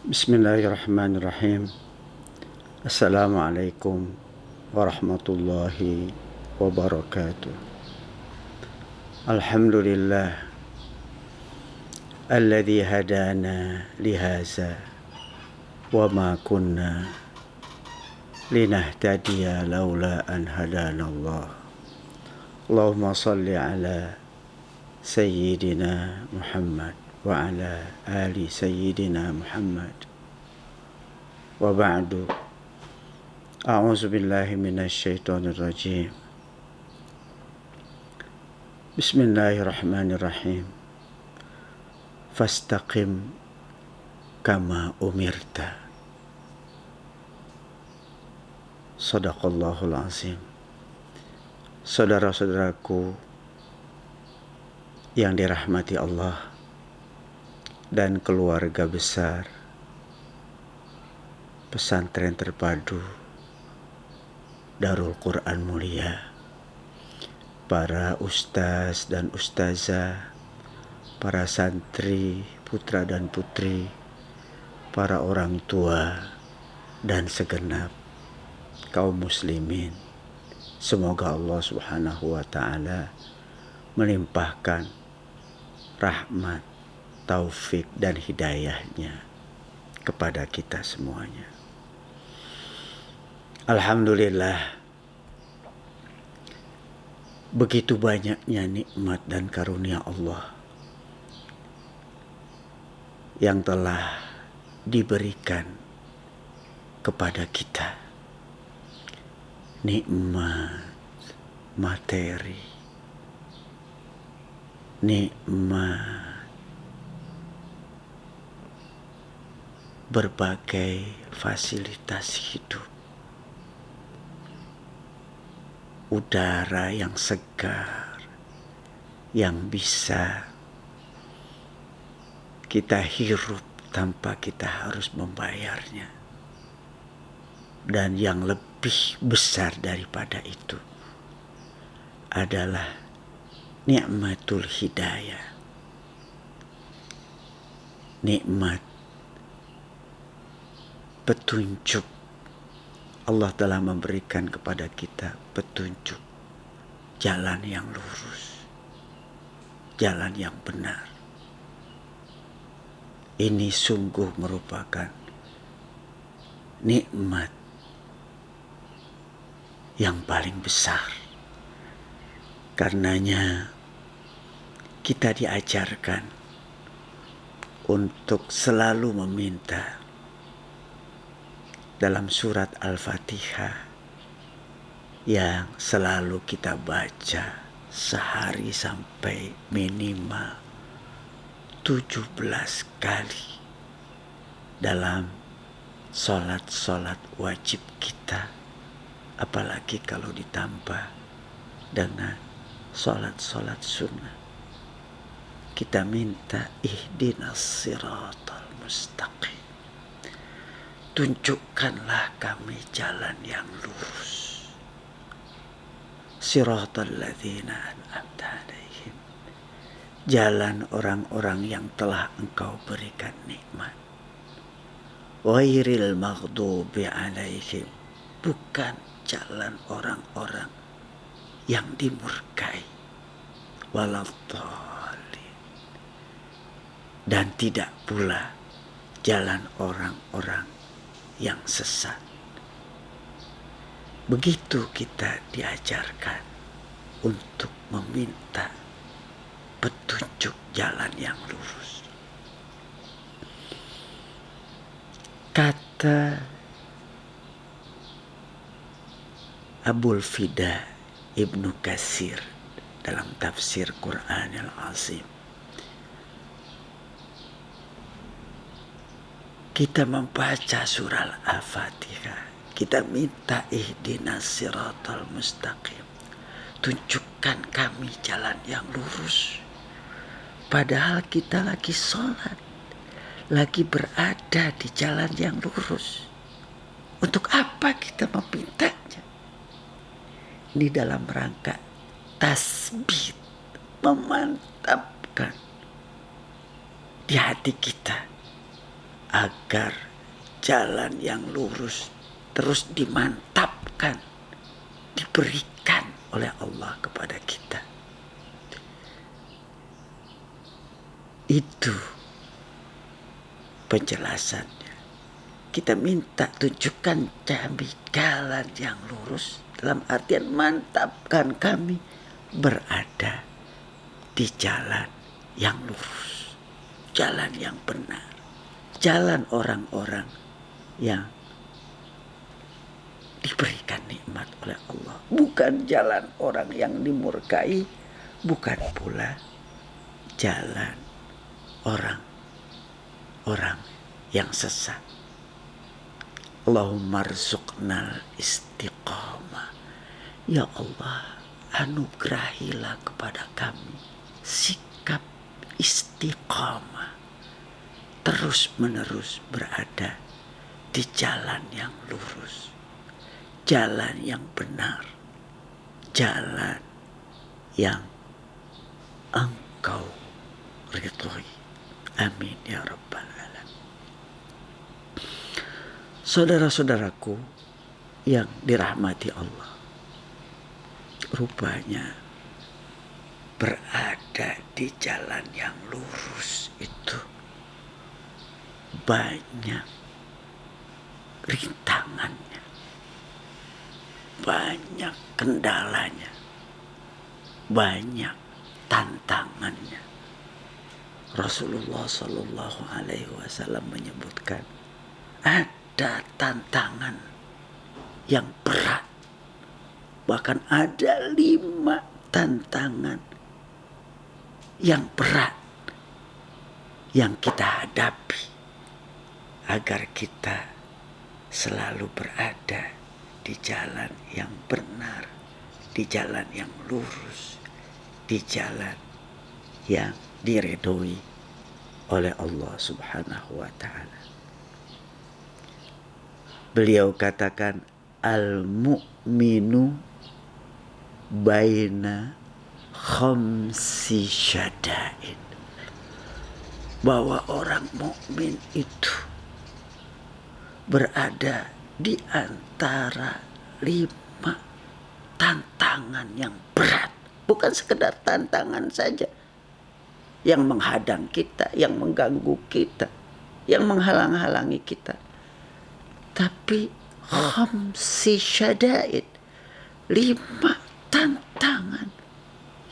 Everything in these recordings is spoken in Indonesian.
Bismillahirrahmanirrahim. Assalamualaikum warahmatullahi wabarakatuh. Alhamdulillah alladzi hadana lihaza wa ma kunna linahtadiya laula an hadana Allah. Allahumma salli ala sayyidina Muhammad wa ala ali sayyidina Muhammad wa ba'du. A'udzu billahi minasy syaithanir rajim. Bismillahirrahmanirrahim. Fastaqim kama umirta. Shadaqallahul azim. Saudara-saudaraku yang dirahmati Allah dan keluarga besar Pesantren Terpadu Darul Quran Mulia, para ustaz dan ustazah, para santri, putra dan putri, para orang tua, dan segenap kaum muslimin. Semoga Allah Subhanahu wa ta'ala melimpahkan rahmat, taufik, dan hidayahnya kepada kita semuanya. Alhamdulillah, begitu banyaknya nikmat dan karunia Allah yang telah diberikan kepada kita. Nikmat materi, nikmat berbagai fasilitas hidup, udara yang segar yang bisa kita hirup tanpa kita harus membayarnya, dan yang lebih besar daripada itu adalah nikmatul hidayah, nikmat petunjuk. Allah telah memberikan kepada kita petunjuk jalan yang lurus, jalan yang benar. Ini sungguh merupakan nikmat yang paling besar. Karenanya kita diajarkan untuk selalu meminta dalam surat Al-Fatihah yang selalu kita baca sehari sampai minimal 17 kali dalam sholat wajib kita, apalagi kalau ditambah dengan sholat sunnah. Kita minta ihdinas siratal mustaqim, tunjukkanlah kami jalan yang lurus. Siratal ladzina an'amta 'alaihim, jalan orang-orang yang telah Engkau berikan nikmat. Ghairil maghdubi 'alaihim, bukan jalan orang-orang yang dimurkai. Waladhdallin, dan tidak pula jalan orang-orang yang sesat. Begitu kita diajarkan untuk meminta petunjuk jalan yang lurus. Kata Abul Fida Ibnu Katsir dalam tafsir Quranil Azim, kita membaca surah Al-Fatihah, kita minta ihdinas siratal mustaqim, tunjukkan kami jalan yang lurus. Padahal kita lagi sholat, lagi berada di jalan yang lurus. Untuk apa kita memintanya? Ini dalam rangka tasbih, memantapkan di hati kita agar jalan yang lurus terus dimantapkan, diberikan oleh Allah kepada kita. Itu penjelasannya. Kita minta tunjukkan kami jalan yang lurus, dalam artian mantapkan kami berada di jalan yang lurus, jalan yang benar, jalan orang-orang yang diberikan nikmat oleh Allah, bukan jalan orang yang dimurkai, bukan pula jalan orang-orang yang sesat. Allahumma rzuqnal istiqamah. Ya Allah, anugerahilah kepada kami sikap istiqamah, terus menerus berada di jalan yang lurus, jalan yang benar, jalan yang Engkau ridhoi. Amin ya rabbal alamin. Saudara-saudaraku yang dirahmati Allah, rupanya berada di jalan yang lurus itu banyak rintangannya, banyak kendalanya, banyak tantangannya. Rasulullah Shallallahu Alaihi Wasallam menyebutkan ada tantangan yang berat, bahkan ada 5 tantangan yang berat yang kita hadapi agar kita selalu berada di jalan yang benar, di jalan yang lurus, di jalan yang diridhoi oleh Allah Subhanahu wa Ta'ala. Beliau katakan, al-mu'minu baina khamsi syada'in, bahwa orang mukmin itu berada di antara 5 tantangan yang berat. Bukan sekedar tantangan saja yang menghadang kita, yang mengganggu kita, yang menghalang-halangi kita, tapi khamsi syada'id, 5 tantangan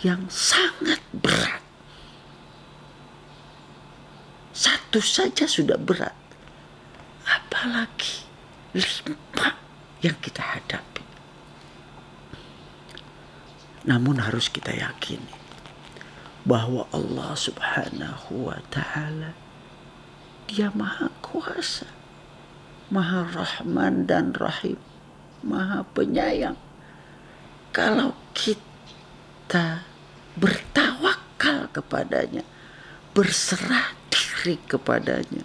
yang sangat berat. Satu saja sudah berat, apalagi 5 yang kita hadapi. Namun harus kita yakini bahwa Allah Subhanahu wa Ta'ala, Dia Maha Kuasa, Maha Rahman dan Rahim, Maha Penyayang. Kalau kita bertawakal kepadanya, berserah diri kepadanya,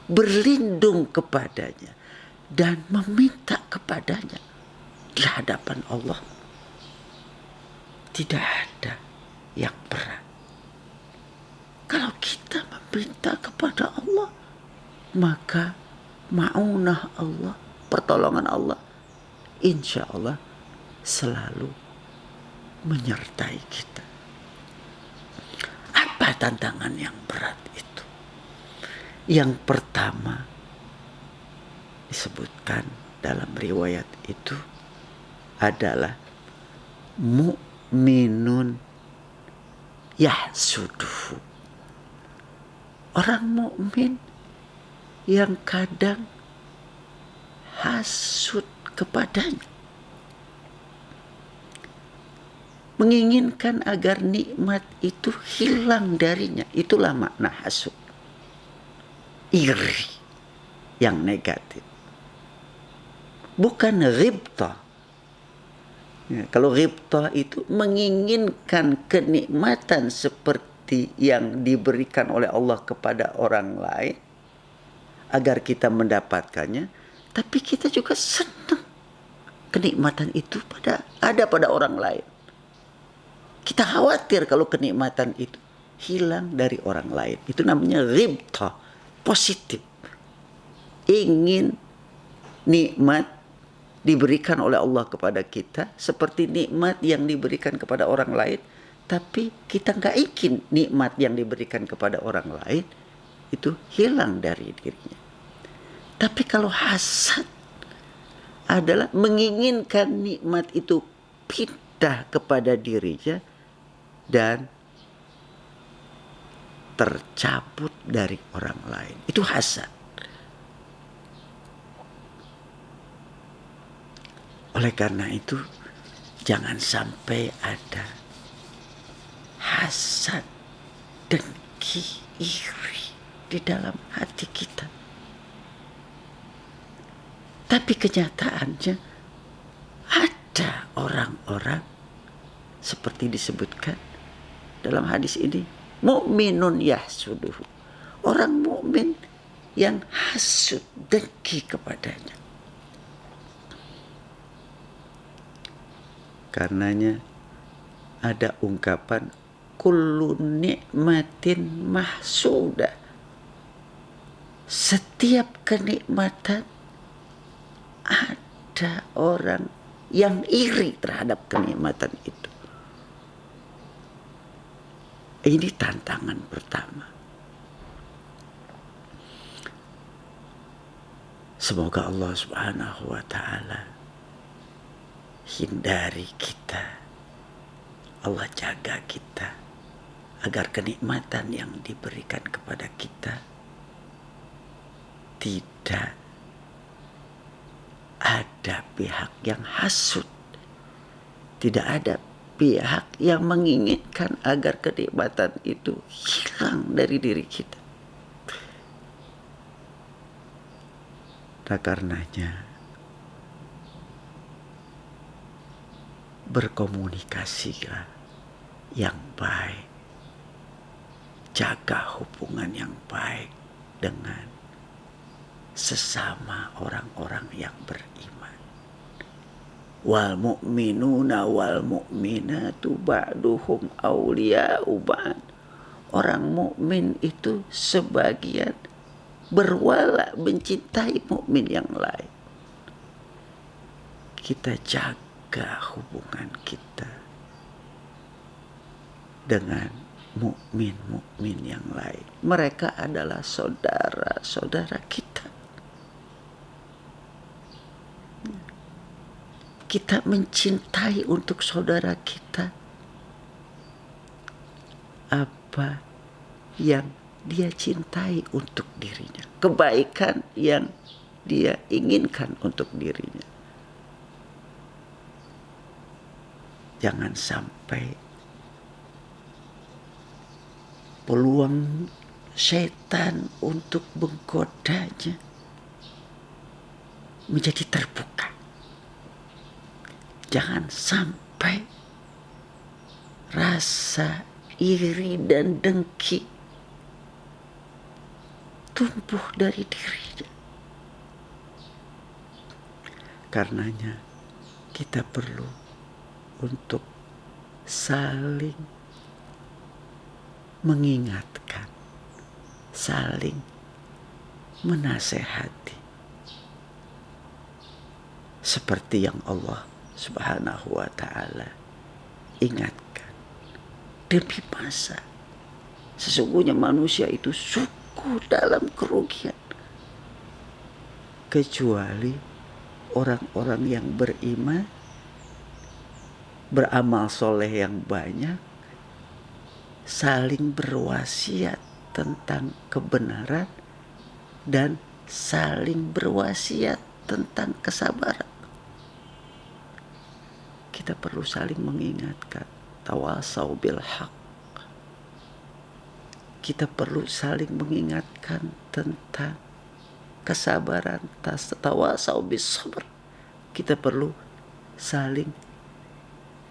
berlindung kepadanya, dan meminta kepadanya di hadapan Allah, tidak ada yang berat. Kalau kita meminta kepada Allah, maka ma'unah Allah, pertolongan Allah, insya Allah selalu menyertai kita. Apa tantangan yang berat itu? Yang pertama disebutkan dalam riwayat itu adalah mu'minun yahsuduhu, orang mukmin yang kadang hasud kepadanya, menginginkan agar nikmat itu hilang darinya. Itulah makna hasud, iri yang negatif, bukan ghibtah. Ya, kalau ghibtah itu menginginkan kenikmatan seperti seperti yang diberikan oleh Allah kepada orang lain agar kita mendapatkannya, tapi kita juga senang kenikmatan itu ada pada orang lain. Kita khawatir kalau kenikmatan itu hilang dari orang lain. Itu namanya ghibthah, positif. Ingin nikmat diberikan oleh Allah kepada kita seperti nikmat yang diberikan kepada orang lain, tapi kita nggak ingin nikmat yang diberikan kepada orang lain itu hilang dari dirinya. Tapi kalau hasad adalah menginginkan nikmat itu pindah kepada dirinya dan tercabut dari orang lain. Itu hasad. Oleh karena itu, jangan sampai ada hasad, dengki, iri di dalam hati kita. Tapi kenyataannya ada orang-orang seperti disebutkan dalam hadis ini, mukminun yahsuduhu. Orang mukmin yang hasud, dengki kepadanya. Karenanya ada ungkapan kullu nikmatin mahsuda. Setiap kenikmatan ada orang yang iri terhadap kenikmatan itu. Ini tantangan pertama. Semoga Allah Subhanahu wa ta'ala hindari kita, Allah jaga kita agar kenikmatan yang diberikan kepada kita tidak ada pihak yang hasud, tidak ada pihak yang menginginkan agar kenikmatan itu hilang dari diri kita. Nah, karenanya berkomunikasilah yang baik, jaga hubungan yang baik dengan sesama orang-orang yang beriman. Wal mu'minuna wal mu'minatu ba'duhum awliya'u ba'd. Orang mukmin itu sebagian berwala, mencintai mukmin yang lain. Kita jaga hubungan kita dengan mukmin-mukmin yang lain. Mereka adalah saudara-saudara kita. Kita mencintai untuk saudara kita apa yang dia cintai untuk dirinya, kebaikan yang dia inginkan untuk dirinya. Jangan sampai peluang setan untuk menggodanya menjadi terbuka. Jangan sampai rasa iri dan dengki tumbuh dari dirinya. Karenanya kita perlu untuk saling mengingatkan, saling menasehati. Seperti yang Allah Subhanahu wa ta'ala ingatkan. Demi masa sesungguhnya manusia itu suku dalam kerugian, kecuali orang-orang yang beriman, beramal soleh yang banyak, saling berwasiat tentang kebenaran dan saling berwasiat tentang kesabaran. Kita perlu saling mengingatkan, tawasau bil haq. Kita perlu saling mengingatkan tentang kesabaran, tawasau bis sabr. Kita perlu saling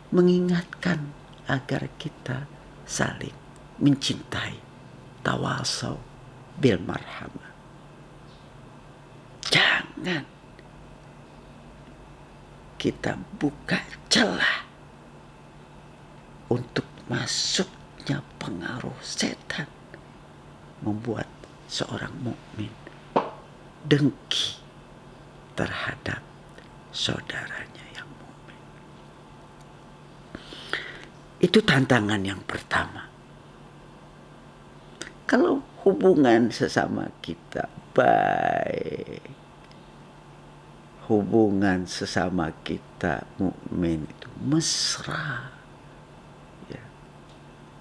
mengingatkan agar kita saling mencintai. Tawasau bil marhamah. Jangan kita buka celah untuk masuknya pengaruh setan, membuat seorang mukmin dengki terhadap saudaranya yang mukmin. Itu tantangan yang pertama. Kalau hubungan sesama kita baik, hubungan sesama kita mukmin itu mesra, ya,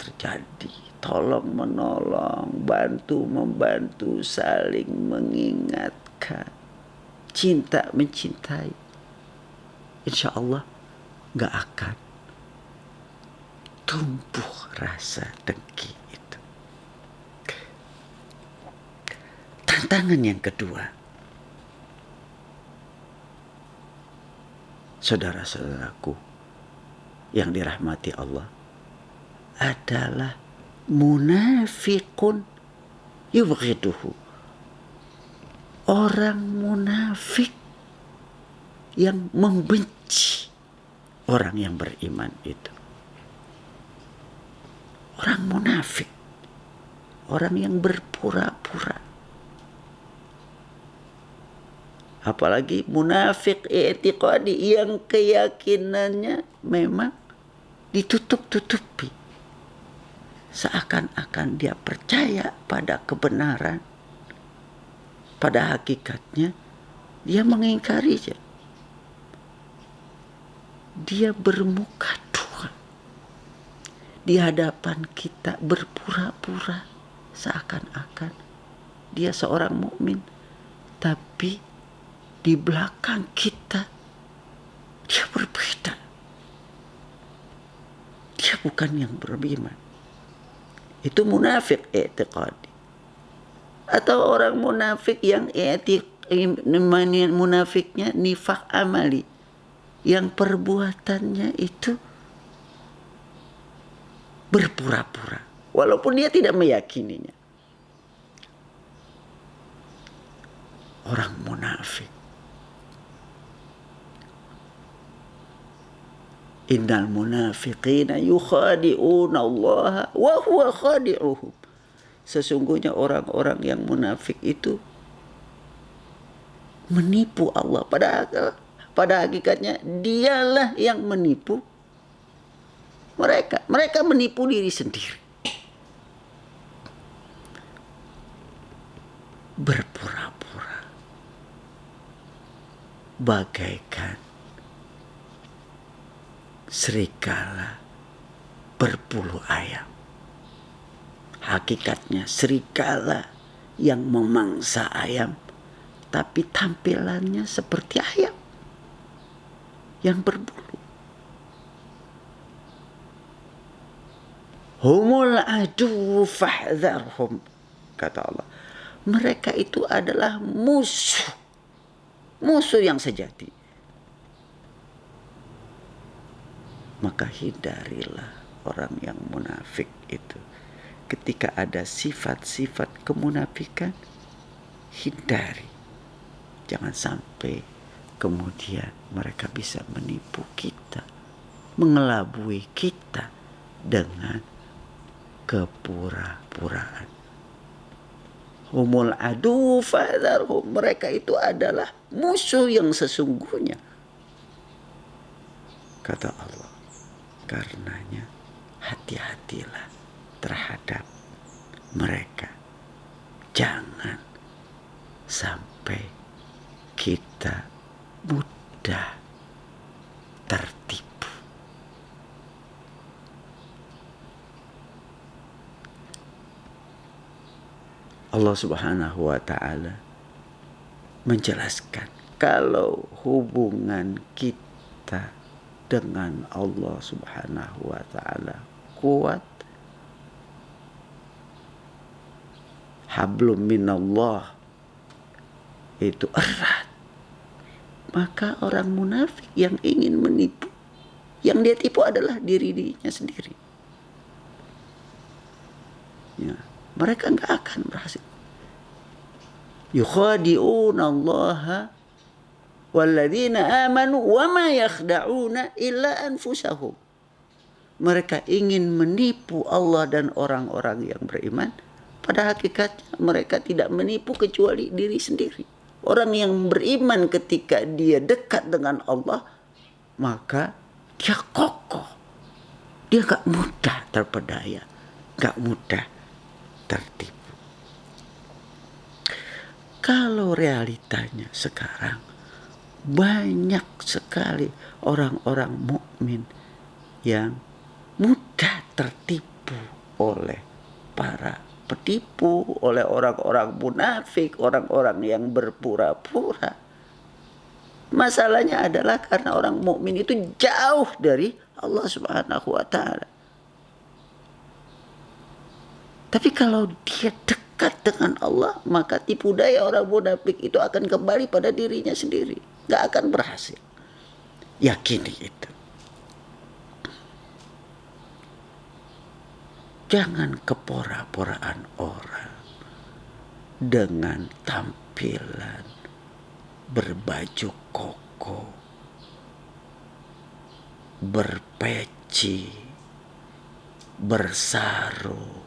terjadi tolong menolong, bantu membantu, saling mengingatkan, cinta mencintai, insya Allah gak akan tumbuh rasa dengki itu. Tantangan yang kedua, saudara-saudaraku yang dirahmati Allah, adalah munafikun yubghiduhu. Orang munafik yang membenci orang yang beriman itu. Orang munafik, orang yang berpura-pura. Apalagi munafik i'tiqadi yang keyakinannya memang ditutup-tutupi. Seakan-akan dia percaya pada kebenaran. Pada hakikatnya dia mengingkarinya. Dia bermuka dua. Di hadapan kita berpura-pura seakan-akan dia seorang mukmin, tapi di belakang kita dia berbeda. Dia bukan yang beriman. Itu munafik i'tiqadi. Atau orang munafik yang munafiknya nifak amali, yang perbuatannya itu berpura-pura walaupun dia tidak meyakininya. Orang munafik, innal munafiqina yukhadi'una Allah wa huwa khadi'uhum. Sesungguhnya orang-orang yang munafik itu menipu Allah. Pada hakikatnya dialah yang menipu mereka. Mereka menipu diri sendiri. Berpura-pura bagaikan serigala berbulu ayam. Hakikatnya serigala yang memangsa ayam, tapi tampilannya seperti ayam yang berbulu. Humul adu fahdharhum, kata Allah. Mereka itu adalah musuh. Musuh yang sejati. Maka hindarilah orang yang munafik itu. Ketika ada sifat-sifat kemunafikan, hindari. Jangan sampai kemudian mereka bisa menipu kita, mengelabui kita dengan kepura-puraan. Humul adu fadharhum. Mereka itu adalah musuh yang sesungguhnya, kata Allah. Karenanya hati-hatilah terhadap mereka. Jangan sampai kita mudah tertipu. Allah Subhanahu wa ta'ala menjelaskan kalau hubungan kita dengan Allah Subhanahu wa ta'ala kuat, hablum minallah itu erat, maka orang munafik yang ingin menipu, yang dia tipu adalah dirinya sendiri. Ya, mereka nggak akan berhasil. Yukhadi'una Allah walladzina amanu wa ma yakhda'una illa anfusahum. Mereka ingin menipu Allah dan orang-orang yang beriman. Pada hakikatnya mereka tidak menipu kecuali diri sendiri. Orang yang beriman ketika dia dekat dengan Allah, maka dia kokoh. Dia gak mudah terpedaya, gak mudah tertipu. Kalau realitanya sekarang, banyak sekali orang-orang mukmin yang mudah tertipu oleh para penipu, oleh orang-orang munafik, orang-orang yang berpura-pura. Masalahnya adalah karena orang mukmin itu jauh dari Allah Subhanahu wa taala. Tapi kalau dia dekat dengan Allah, maka tipu daya orang munafik itu akan kembali pada dirinya sendiri, gak akan berhasil. Yakini itu. Jangan kepora-poraan orang dengan tampilan berbaju koko, berpeci, bersarung.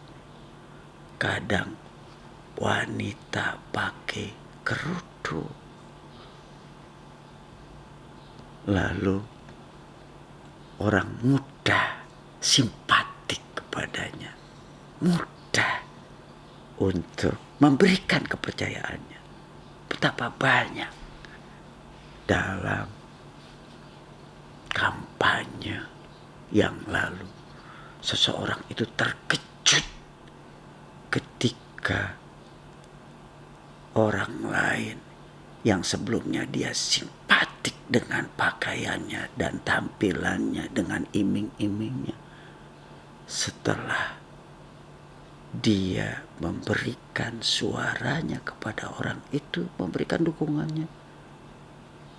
Kadang wanita pakai kerudung. Lalu orang mudah simpatik kepadanya, mudah untuk memberikan kepercayaannya. Betapa banyak dalam kampanye yang lalu seseorang itu terkejut ketika orang lain yang sebelumnya dia simpatik dengan pakaiannya dan tampilannya, dengan iming-imingnya, setelah dia memberikan suaranya kepada orang itu, memberikan dukungannya,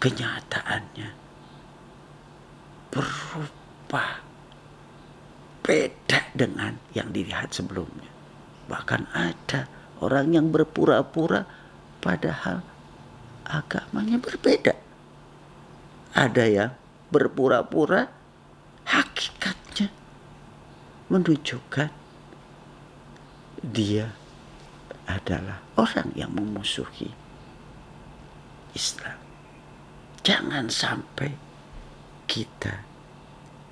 kenyataannya berubah beda dengan yang dilihat sebelumnya. Bahkan ada orang yang berpura-pura padahal agamanya berbeda. Ada yang berpura-pura hakikatnya menunjukkan dia adalah orang yang memusuhi Islam. Jangan sampai kita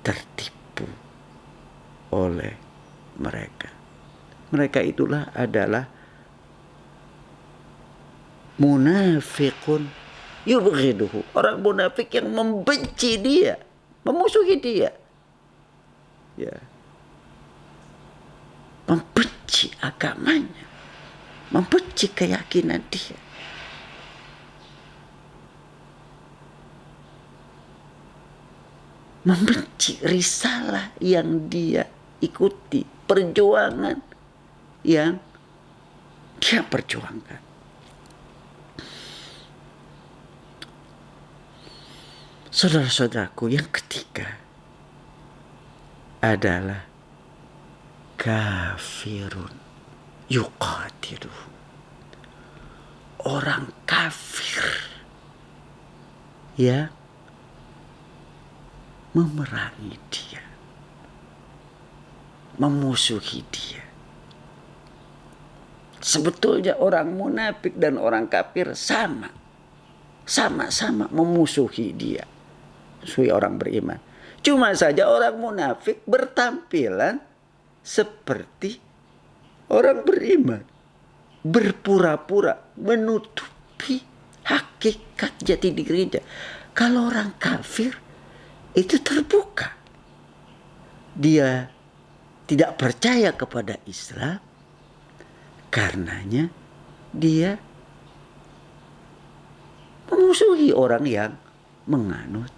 tertipu oleh mereka. Mereka itulah adalah munafiqun yubghiduhu. Orang munafik yang membenci dia, memusuhi dia. Ya. Membenci agamanya, membenci keyakinan dia. Membenci risalah yang dia ikuti, perjuangan yang dia perjuangkan. Saudara-saudaraku, yang ketiga adalah kafirun yuqatiluhu. Orang kafir yang memerangi dia, memusuhi dia. Sebetulnya orang munafik dan orang kafir sama-sama memusuhi dia, memusuhi orang beriman. Cuma saja orang munafik bertampilan seperti orang beriman, berpura-pura menutupi hakikat jati dirinya. Kalau orang kafir itu terbuka, dia tidak percaya kepada Islam, karenanya dia memusuhi orang yang menganut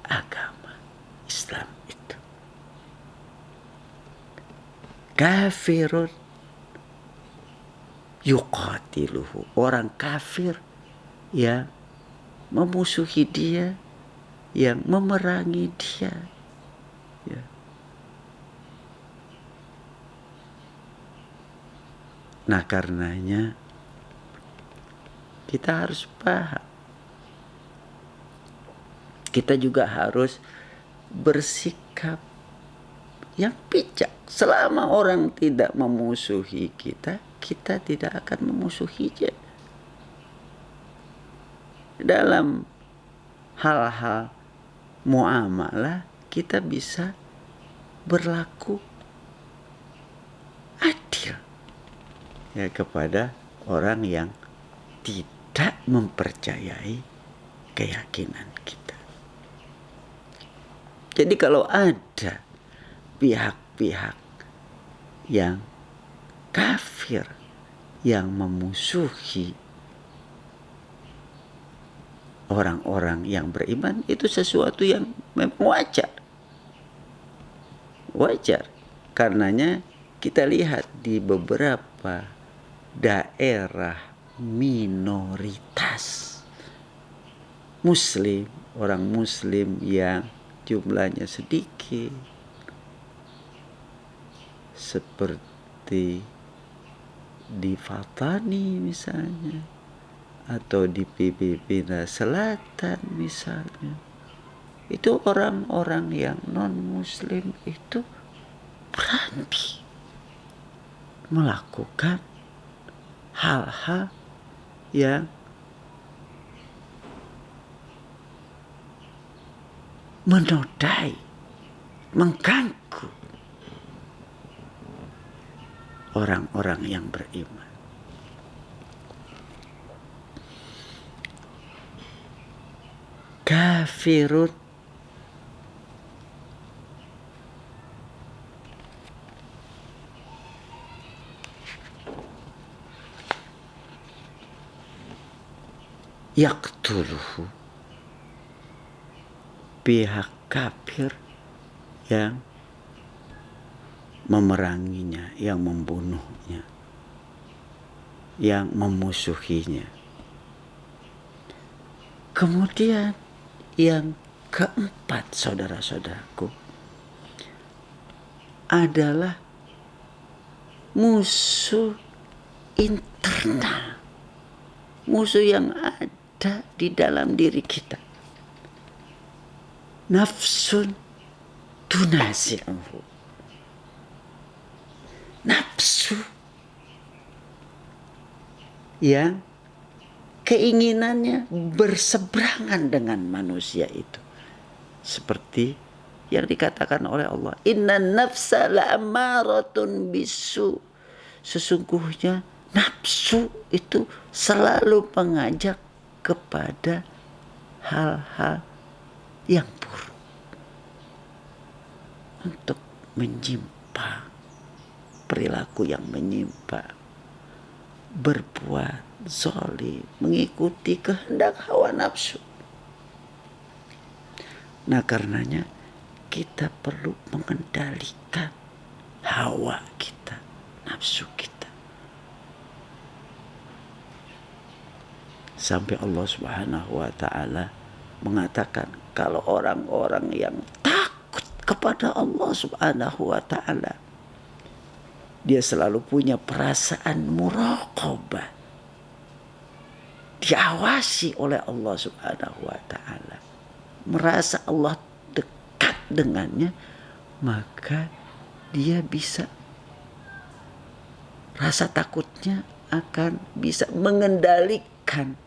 agama Islam itu. Kafirun yuqatiluhu. Orang kafir yang memusuhi dia, yang memerangi dia. Ya. Nah karenanya kita harus paham. Kita juga harus bersikap yang bijak. Selama orang tidak memusuhi kita, kita tidak akan memusuhinya. Dalam hal-hal muamalah kita bisa berlaku adil ya kepada orang yang tidak mempercayai keyakinan kita. Jadi kalau ada pihak-pihak yang kafir yang memusuhi orang-orang yang beriman, itu sesuatu yang memang wajar. Wajar. Karenanya kita lihat di beberapa daerah minoritas Muslim, orang Muslim yang jumlahnya sedikit, seperti di Fatani misalnya, atau di Filipina Selatan misalnya, itu orang-orang yang non-Muslim itu berani melakukan hal-hal yang menodai, mengganggu orang-orang yang beriman. Kafirun yaqtuluhu, pihak kafir yang memeranginya, yang membunuhnya, yang memusuhinya. Kemudian yang keempat, saudara-saudaraku, adalah musuh internal, musuh yang ada di dalam diri kita. Nafsun tunasi'uhu, nafsu yang keinginannya berseberangan dengan manusia itu. Seperti yang dikatakan oleh Allah, inna nafsa la'ammaratun bisu, sesungguhnya nafsu itu selalu mengajak kepada hal-hal yang buruk, untuk menyimpang, perilaku yang menyimpang, berbuat zalim, mengikuti kehendak hawa nafsu. Nah karenanya kita perlu mengendalikan hawa kita, nafsu kita. Sampai Allah Subhanahu wa ta'ala mengatakan, kalau orang-orang yang takut kepada Allah Subhanahu wa ta'ala, dia selalu punya perasaan muraqabah, diawasi oleh Allah Subhanahu wa ta'ala, merasa Allah dekat dengannya, maka dia bisa, rasa takutnya akan bisa mengendalikan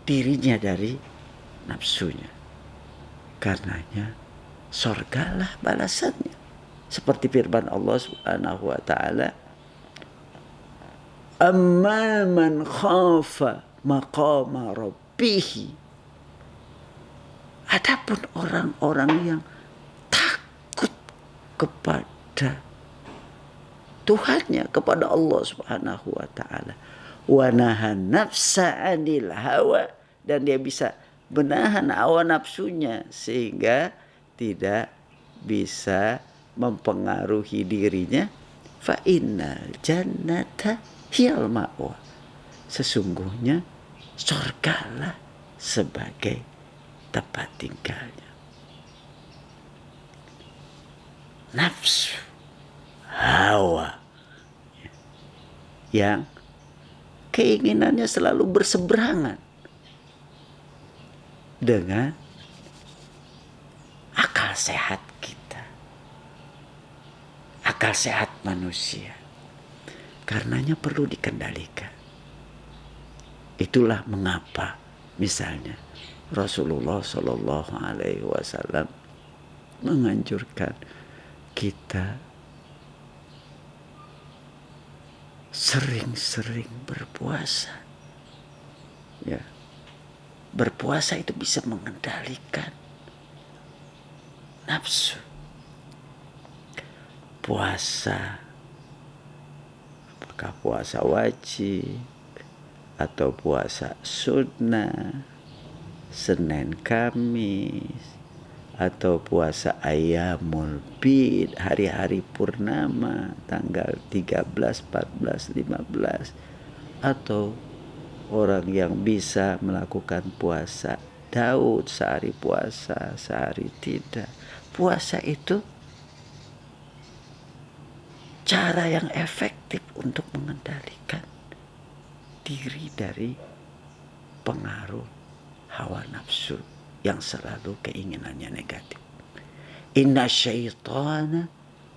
dirinya dari nafsunya. Karenanya sorgalah balasannya, seperti firman Allah Subhanahu wa ta'ala, amma man khafa maqama rabbih, adapun orang-orang yang takut kepada Tuhannya, kepada Allah Subhanahu wa ta'ala, wa nahan nafsa 'anil hawa, dan dia bisa menahan hawa nafsunya sehingga tidak bisa mempengaruhi dirinya, fa innal jannata hiyal ma'wa, sesungguhnya surgalah sebagai tempat tinggalnya. Nafsu, hawa, yang keinginannya selalu berseberangan dengan akal sehat kita, akal sehat manusia. Karenanya perlu dikendalikan. Itulah mengapa misalnya Rasulullah Shallallahu Alaihi Wasallam menganjurkan kita sering-sering berpuasa. Ya, berpuasa itu bisa mengendalikan nafsu. Puasa, apakah puasa wajib atau puasa sunnah, Senin Kamis, atau puasa Ayyamul Bid, hari-hari purnama, tanggal 13, 14, 15, atau orang yang bisa melakukan puasa Daud, sehari puasa, sehari tidak. Puasa itu cara yang efektif untuk mengendalikan diri dari pengaruh hawa nafsu yang selalu keinginannya negatif. Inna syaitana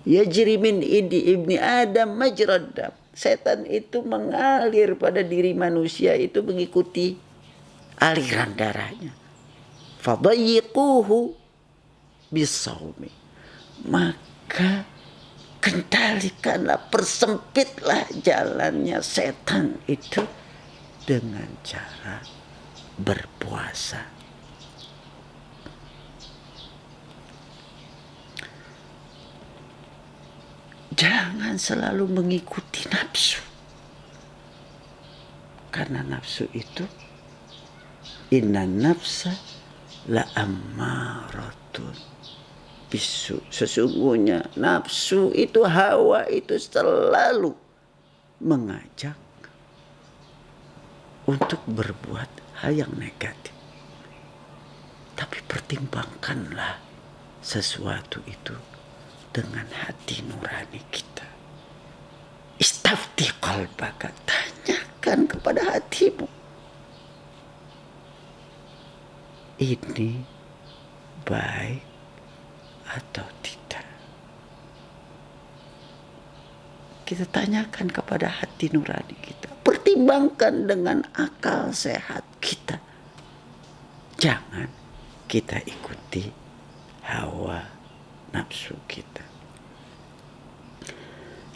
yajri min ibni Adam majrad dam. Setan itu mengalir pada diri manusia itu mengikuti aliran darahnya. Fadayyiquhu bisawmi. Maka kendalikanlah, persempitlah jalannya setan itu dengan cara berpuasa. Jangan selalu mengikuti nafsu. Karena nafsu itu inna nafsa la ammaratun bisu. Sesungguhnya nafsu itu, hawa itu selalu mengajak untuk berbuat hal yang negatif. Tapi pertimbangkanlah sesuatu itu dengan hati nurani kita. Istafti qalbaka, tanyakan kepada hatimu. Ini baik atau tidak? Kita tanyakan kepada hati nurani kita. Pertimbangkan dengan akal sehat kita. Jangan kita ikuti hawa nafsu kita.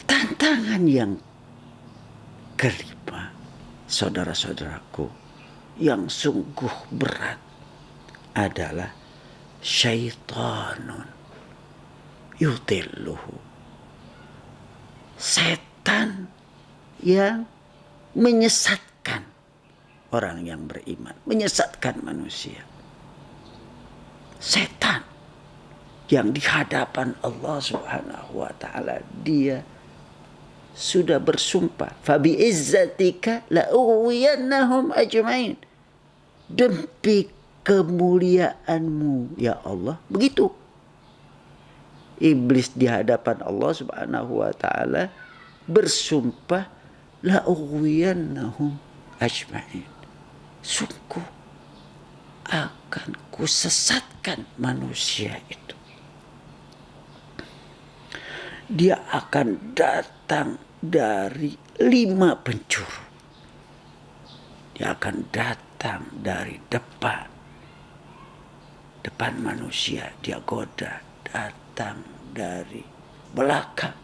Tantangan yang kelima, saudara-saudaraku, yang sungguh berat adalah syaitanun yudilluhu. Setan yang menyesatkan orang yang beriman, menyesatkan manusia. Setan yang di hadapan Allah Subhanahu wa taala dia sudah bersumpah, fabi izzatika la ughwiyannahum ajmain. Demi kemuliaanmu ya Allah, begitu. Iblis di hadapan Allah Subhanahu wa taala bersumpah, la ughwiyannahum ajmain. Sungguh akan kusesatkan manusia itu. Dia akan datang dari 5 penjuru. Dia akan datang dari depan manusia dia goda, datang dari belakang,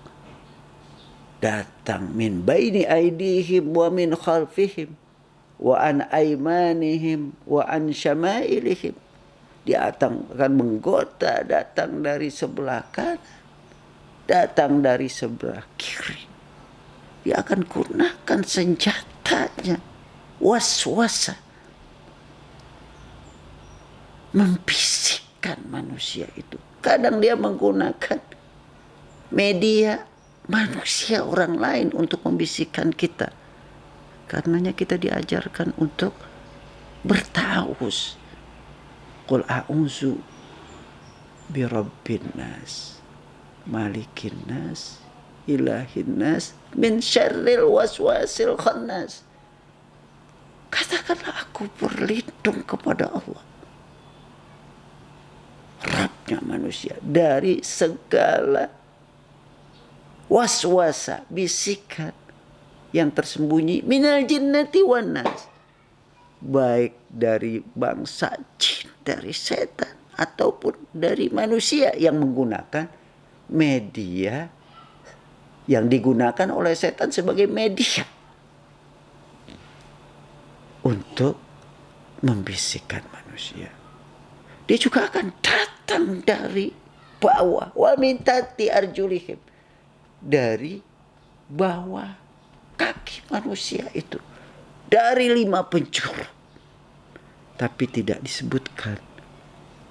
datang min baini aidihim wa min khalfihim wa an aimanihim wa an syama'ilihim. Dia akan menggoda, datang dari sebelah kanan, datang dari sebelah kiri. Dia akan gunakan senjatanya, waswasa, membisikkan manusia itu. Kadang dia menggunakan media manusia orang lain untuk membisikkan kita. Karenanya kita diajarkan untuk bertaus. Qul a'udzu birabbin nas, malikin nas, ilahin nas min syarril waswasil khannas. Katakanlah aku berlindung kepada Allah, Rabbnya manusia, dari segala waswasa, bisikan yang tersembunyi, minal jinnati wan nas, baik dari bangsa jin, dari setan, ataupun dari manusia yang menggunakan media yang digunakan oleh setan sebagai media untuk membisikkan manusia. Dia juga akan datang dari bawah, wa min tahti arjulihim, dari bawah kaki manusia itu, dari 5 penjuru. Tapi tidak disebutkan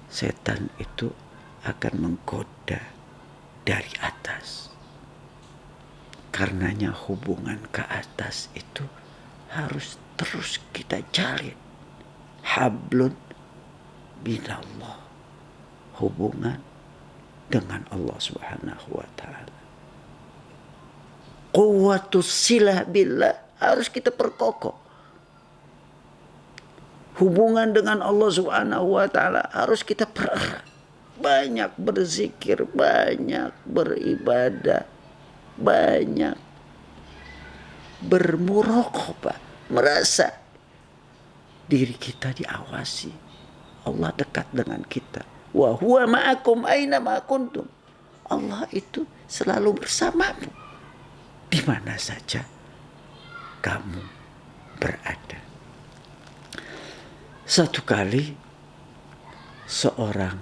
setan itu akan menggoda dari atas. Karenanya hubungan ke atas itu harus terus kita jalin. Hablun minallah, hubungan dengan Allah Subhanahu wa taala. Quwwatus silah billah harus kita perkokoh. Hubungan dengan Allah Subhanahu wa taala harus kita pererat. Banyak berzikir, banyak beribadah, banyak bermuraqabah, merasa diri kita diawasi. Allah dekat dengan kita. Wa huwa ma'akum aina ma kuntum. Allah itu selalu bersamamu di mana saja kamu berada. Satu kali seorang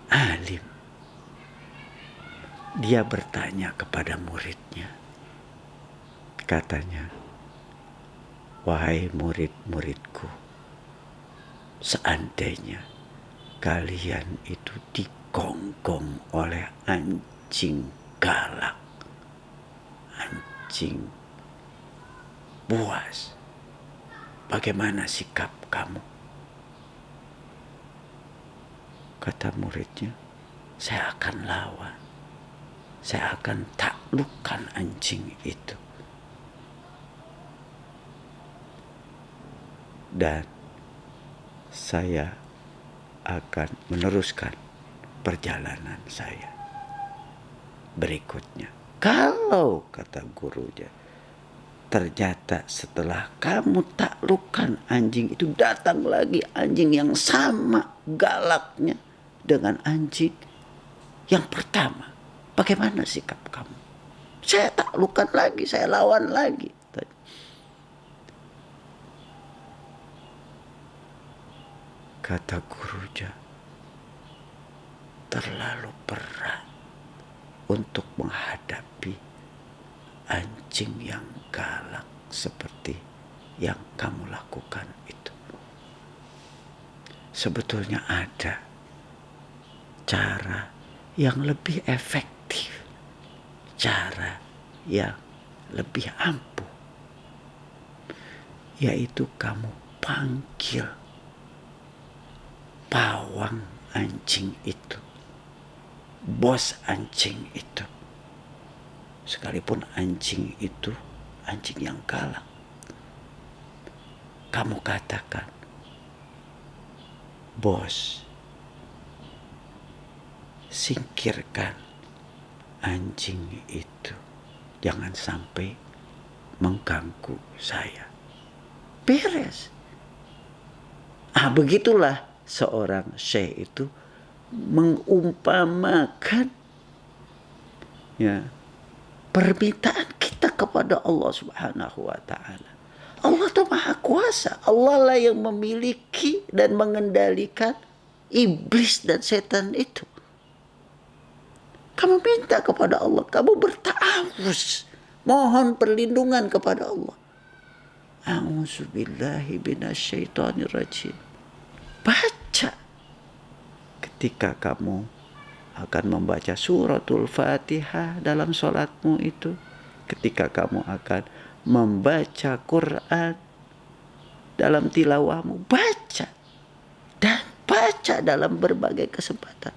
alim, dia bertanya kepada muridnya. Katanya, wahai murid-muridku, seandainya kalian itu digonggong oleh anjing galak, anjing buas, bagaimana sikap kamu? Kata muridnya, saya akan lawan. Saya akan taklukkan anjing itu. Dan saya akan meneruskan perjalanan saya berikutnya. Kalau, kata gurunya, ternyata setelah kamu taklukkan anjing itu, datang lagi anjing yang sama galaknya dengan anjing yang pertama, bagaimana sikap kamu? Saya taklukkan lagi, saya lawan lagi. Kata gurunya, terlalu berat untuk menghadapi anjing yang galak seperti yang kamu lakukan itu. Sebetulnya ada cara yang lebih efektif, cara yang lebih ampuh, yaitu kamu panggil pawang anjing itu, bos anjing itu. Sekalipun anjing itu anjing yang galak, kamu katakan, bos, singkirkan anjing itu, jangan sampai mengganggu saya. Beres. Begitulah seorang syekh itu mengumpamakan permintaan kita kepada Allah Subhanahu wa taala. Allah itu Maha Kuasa. Allah lah yang memiliki dan mengendalikan iblis dan setan itu. Kamu minta kepada Allah, kamu bertawuz, mohon perlindungan kepada Allah. A'udzubillahi minasyaitonirrajim. Baca ketika kamu akan membaca suratul Fatihah dalam sholatmu itu, ketika kamu akan membaca Quran dalam tilawahmu, baca dan baca dalam berbagai kesempatan.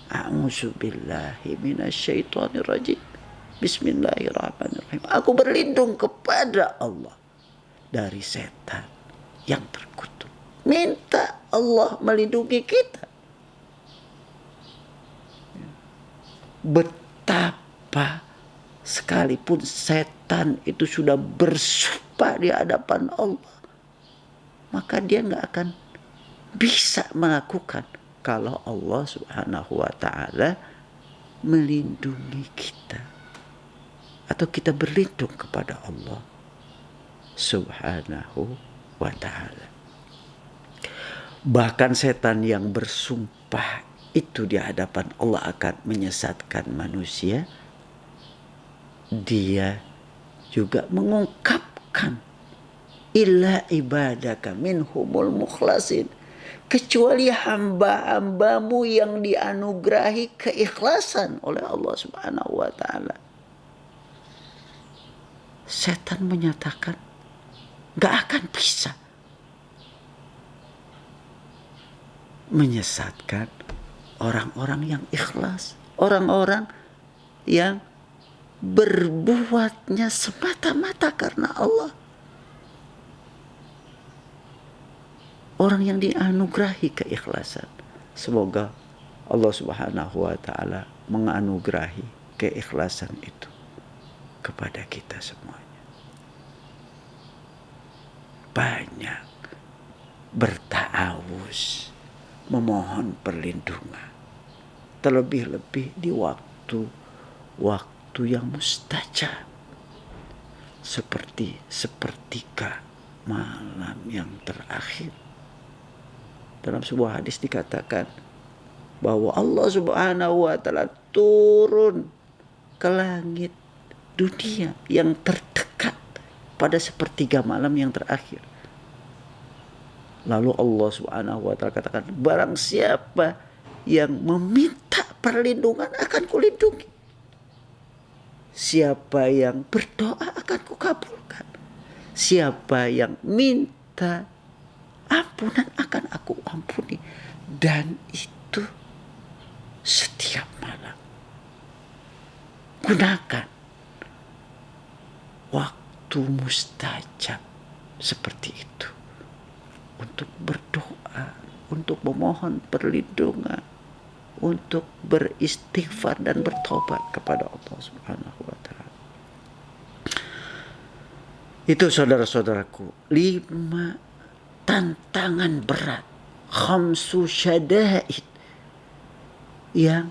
A'udzubillahi minasyaitonirrajim. Bismillahirrahmanirrahim. Aku berlindung kepada Allah dari setan yang terkutuk. Minta Allah melindungi kita. Betapa sekalipun setan itu sudah bersumpah di hadapan Allah, maka dia nggak akan bisa melakukan kalau Allah Subhanahu wa ta'ala melindungi kita, atau kita berlindung kepada Allah Subhanahu wa ta'ala. Bahkan setan yang bersumpah itu di hadapan Allah akan menyesatkan manusia, dia juga mengungkapkan illa ibadaka minhumul mukhlasin, kecuali hamba-hambamu yang dianugerahi keikhlasan oleh Allah Subhanahu wa ta'ala. Setan menyatakan gak akan bisa menyesatkan orang-orang yang ikhlas, orang-orang yang berbuatnya semata-mata karena Allah, orang yang dianugerahi keikhlasan. Semoga Allah Subhanahu wa ta'ala menganugerahi keikhlasan itu kepada kita semuanya. Banyak berta'awuz, memohon perlindungan, terlebih-lebih di waktu yang mustajab, seperti sepertiga malam yang terakhir. Dalam sebuah hadis dikatakan bahwa Allah Subhanahu wa ta'ala turun ke langit dunia yang terdekat pada sepertiga malam yang terakhir. Lalu Allah Subhanahu wa ta'ala katakan, barang siapa yang meminta perlindungan akan kulindungi. Siapa yang berdoa akan kukabulkan. Siapa yang minta ampunan akan aku ampuni. Dan itu setiap malam. Gunakan waktu mustajab seperti itu untuk berdoa, untuk memohon perlindungan, untuk beristighfar dan bertobat kepada Allah Subhanahu wa ta'ala. Itu saudara-saudaraku, 5 tantangan berat, khamsu syada'id, yang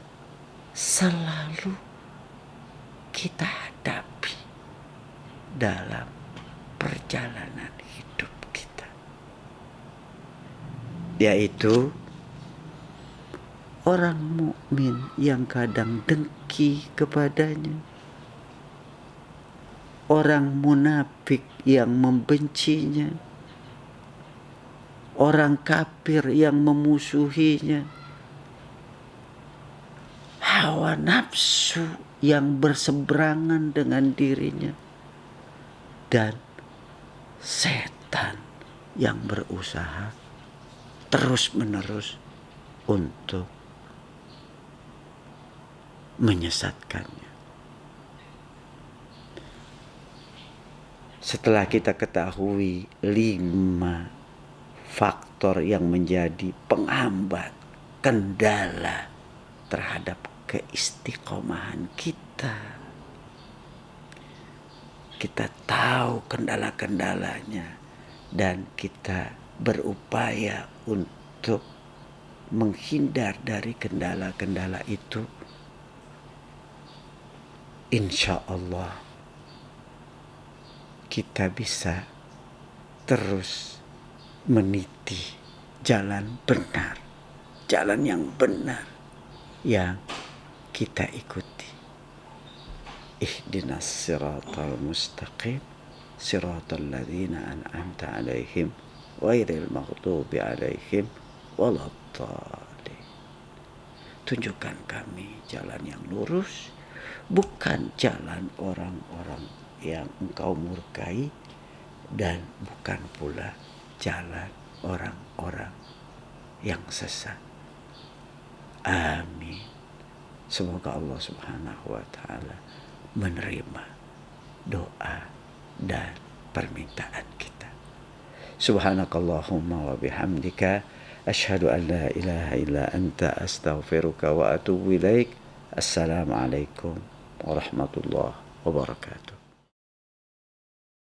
selalu kita hadapi dalam perjalanan hidup kita, yaitu orang mukmin yang kadang dengki kepadanya, orang munafik yang membencinya, orang kafir yang memusuhinya, hawa nafsu yang berseberangan dengan dirinya, dan setan yang berusaha terus-menerus untuk menyesatkannya. Setelah kita ketahui 5 faktor yang menjadi penghambat, kendala terhadap keistiqomahan kita, kita tahu kendala-kendalanya dan kita berupaya untuk menghindar dari kendala-kendala itu. Insya Allah kita bisa terus meniti jalan benar, jalan yang benar yang kita ikuti. Ihdinas siratal mustaqim, siratal ladzina an'amta alaihim ghairil maghdubi alaihim waladdallin. Tunjukkan kami jalan yang lurus, bukan jalan orang-orang yang engkau murkai, dan bukan pula jalan orang-orang yang sesat. Amin. Semoga Allah Subhanahu wa ta'ala menerima doa dan permintaan kita. Subhanakallahumma wa bihamdika asyhadu an la ilaha illa anta astaghfiruka wa atubu ilaik. Assalamualaikum warahmatullahi wabarakatuh.